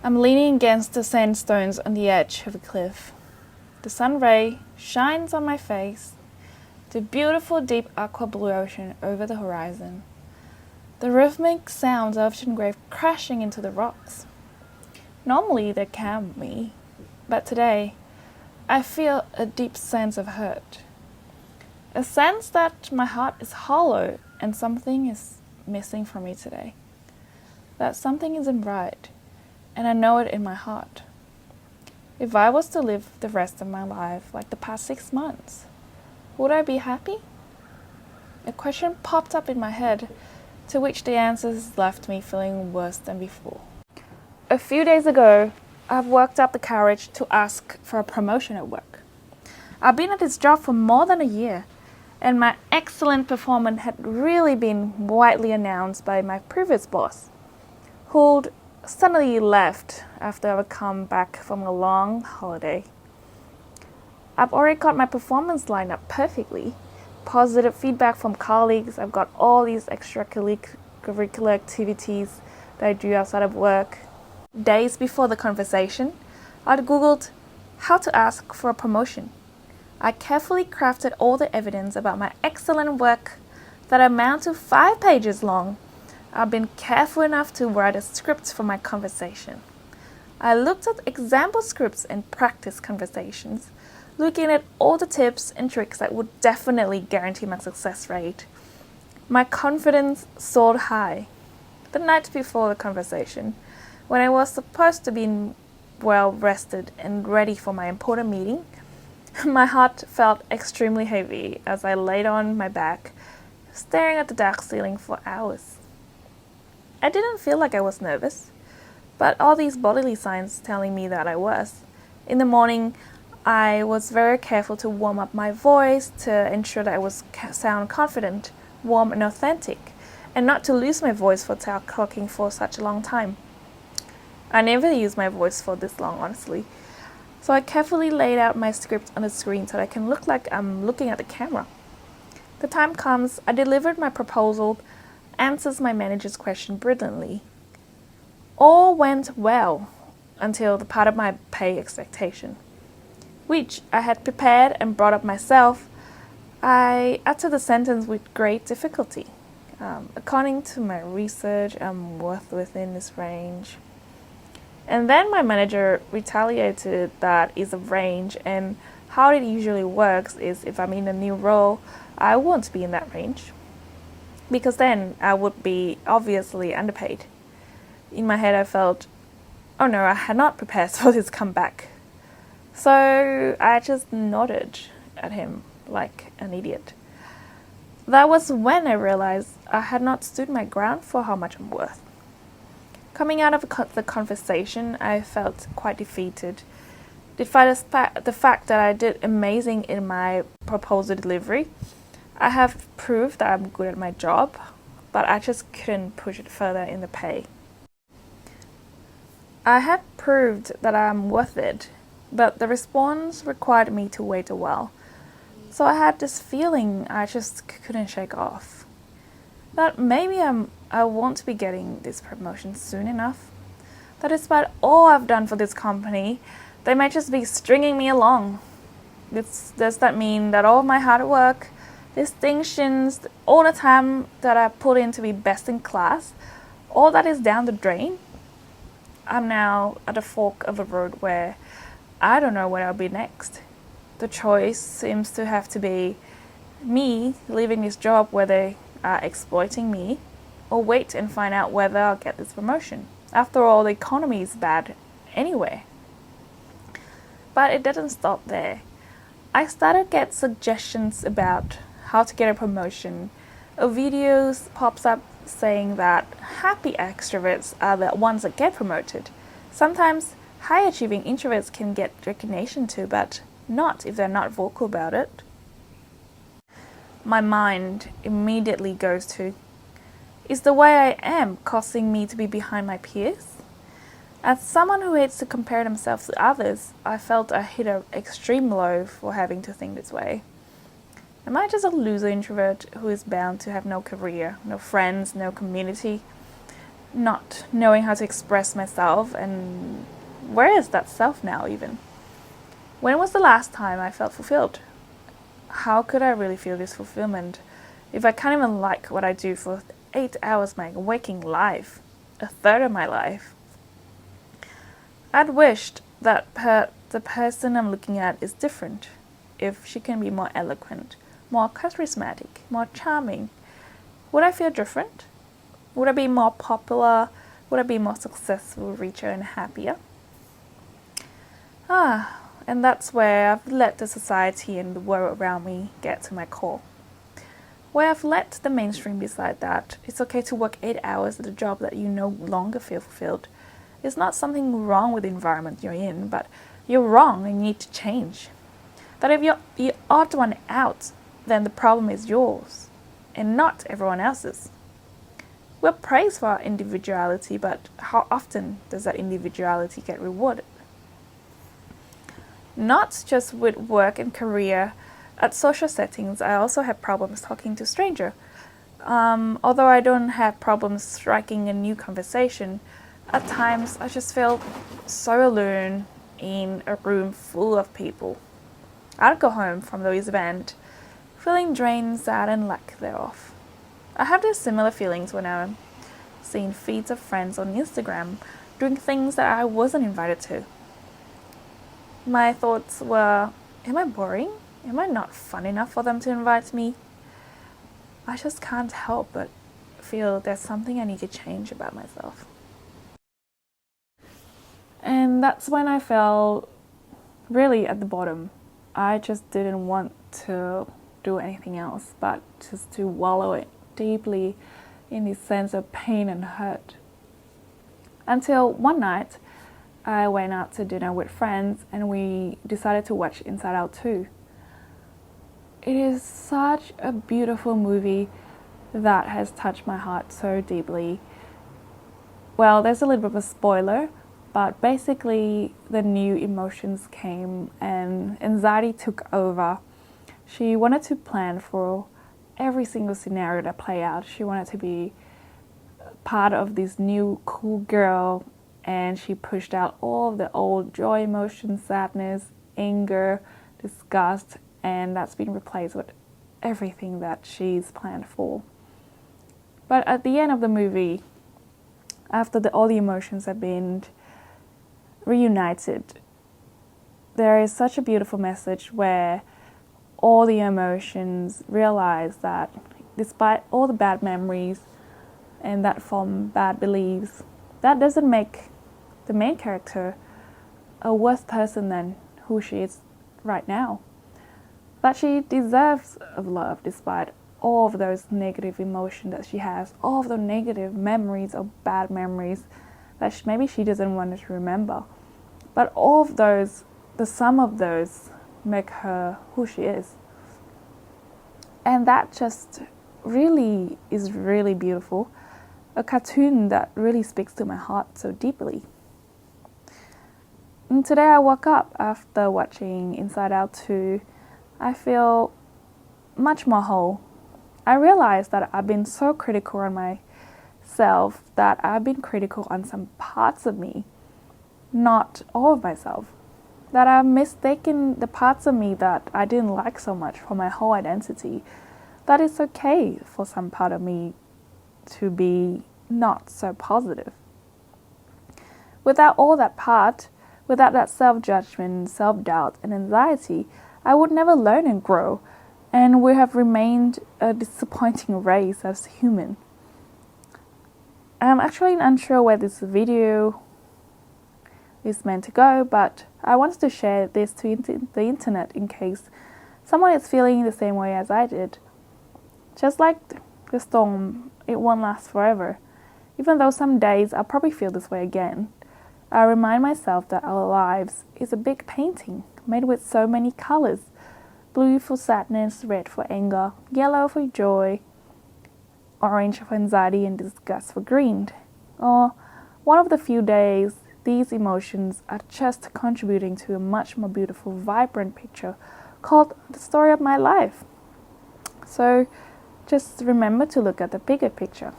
I'm leaning against the sandstones on the edge of a cliff. The sun ray shines on my face, the beautiful deep aqua blue ocean over the horizon. The rhythmic sounds of ocean waves crashing into the rocks. Normally they calm me, but today I feel a deep sense of hurt. A sense that my heart is hollow and something is missing from me today. That something isn't right, and I know it in my heart. If I was to live the rest of my life like the past 6 months, would I be happy? A question popped up in my head, to which the answers left me feeling worse than before. A few days ago, I've worked up the courage to ask for a promotion at work. I've been at this job for more than a year, and my excellent performance had really been widely announced by my previous boss, who'd suddenly left after I would come back from a long holiday. I've already got my performance lined up perfectly. Positive feedback from colleagues. I've got all these extracurricular activities that I do outside of work. Days before the conversation, I'd Googled how to ask for a promotion. I carefully crafted all the evidence about my excellent work that amount to 5 pages long. I've been careful enough to write a script for my conversation. I looked at example scripts and practice conversations, looking at all the tips and tricks that would definitely guarantee my success rate. My confidence soared high. The night before the conversation, when I was supposed to be well rested and ready for my important meeting, my heart felt extremely heavy as I laid on my back, staring at the dark ceiling for hours. I didn't feel like I was nervous, but all these bodily signs telling me that I was. In the morning, I was very careful to warm up my voice to ensure that I was sound confident, warm and authentic, and not to lose my voice for talking for such a long time. I never used my voice for this long, honestly. So I carefully laid out my script on the screen so that I can look like I'm looking at the camera. The time comes, I delivered my proposal, answers my manager's question brilliantly. All went well until the part of my pay expectation, which I had prepared and brought up myself. I uttered the sentence with great difficulty. According to my research, I'm worth within this range. And then my manager retaliated that is a range, and how it usually works is if I'm in a new role, I won't be in that range, because then I would be obviously underpaid. In my head I felt, oh no, I had not prepared for this comeback. So I just nodded at him like an idiot. That was when I realized I had not stood my ground for how much I'm worth. Coming out of the conversation, I felt quite defeated. Despite the fact that I did amazing in my proposal delivery, I have proved that I'm good at my job, but I just couldn't push it further in the pay. I had proved that I'm worth it, but the response required me to wait a while. So I had this feeling I just couldn't shake off. That maybe I won't be getting this promotion soon enough. That despite all I've done for this company, they might just be stringing me along. Does that mean that all my hard work, distinctions, all the time that I put in to be best in class, all that is down the drain? I'm now at a fork of a road where I don't know where I'll be next. The choice seems to have to be me leaving this job where they are exploiting me, or wait and find out whether I'll get this promotion. After all, the economy is bad anyway. But it didn't stop there. I started to get suggestions about how to get a promotion. A video pops up saying that happy extroverts are the ones that get promoted. Sometimes high-achieving introverts can get recognition too, but not if they're not vocal about it. My mind immediately goes to, is the way I am causing me to be behind my peers? As someone who hates to compare themselves to others, I felt I hit an extreme low for having to think this way. Am I just a loser introvert who is bound to have no career, no friends, no community? not knowing how to express myself, and where is that self now even? When was the last time I felt fulfilled? How could I really feel this fulfillment if I can't even like what I do for 8 hours of my waking life, a third of my life? I'd wished that the person I'm looking at is different. If she can be more eloquent, more charismatic, more charming, would I feel different? Would I be more popular? Would I be more successful, richer, and happier? And that's where I've let the society and the world around me get to my core. Where I've let the mainstream decide that it's okay to work 8 hours at a job that you no longer feel fulfilled. It's not something wrong with the environment you're in, but you're wrong and you need to change. That if you're the odd one out, then the problem is yours and not everyone else's. We're praised for our individuality, but how often does that individuality get rewarded? Not just with work and career, at social settings I also have problems talking to strangers. Although I don't have problems striking a new conversation, at times I just feel so alone in a room full of people. I'd go home from those events feeling drained, sad, and lack thereof. I have these similar feelings when I'm seeing feeds of friends on Instagram doing things that I wasn't invited to. My thoughts were, am I boring? Am I not fun enough for them to invite me? I just can't help but feel there's something I need to change about myself. And that's when I felt really at the bottom. I just didn't want to do anything else but just to wallow it deeply in this sense of pain and hurt. Until one night, I went out to dinner with friends and we decided to watch Inside Out 2. It is such a beautiful movie that has touched my heart so deeply. Well, there's a little bit of a spoiler, but basically the new emotions came and anxiety took over. She wanted to plan for every single scenario that play out. She wanted to be part of this new cool girl, and she pushed out all of the old joy emotions, sadness, anger, disgust, and that's been replaced with everything that she's planned for. But at the end of the movie, after all the emotions have been reunited, there is such a beautiful message where all the emotions realize that despite all the bad memories and that form bad beliefs, that doesn't make the main character a worse person than who she is right now. That she deserves of love despite all of those negative emotions that she has, all of the negative memories or bad memories that maybe she doesn't want to remember. But all of those, the sum of those, make her who she is. And that just really is really beautiful. A cartoon that really speaks to my heart so deeply. And today I woke up after watching Inside Out 2. I feel much more whole. I realized that I've been so critical on myself, that I've been critical on some parts of me, not all of myself. That I've mistaken the parts of me that I didn't like so much for my whole identity. That it's okay for some part of me to be not so positive. Without all that part, without that self-judgment, self-doubt, and anxiety, I would never learn and grow, and would have remained a disappointing race as human. I'm actually unsure where this video is meant to go, but I wanted to share this to the internet in case someone is feeling the same way as I did. Just like the storm, it won't last forever. Even though some days I'll probably feel this way again, I remind myself that our lives is a big painting made with so many colors. Blue for sadness, red for anger, yellow for joy, orange for anxiety, and disgust for green. Or one of the few days these emotions are just contributing to a much more beautiful, vibrant picture called the story of my life. So just remember to look at the bigger picture.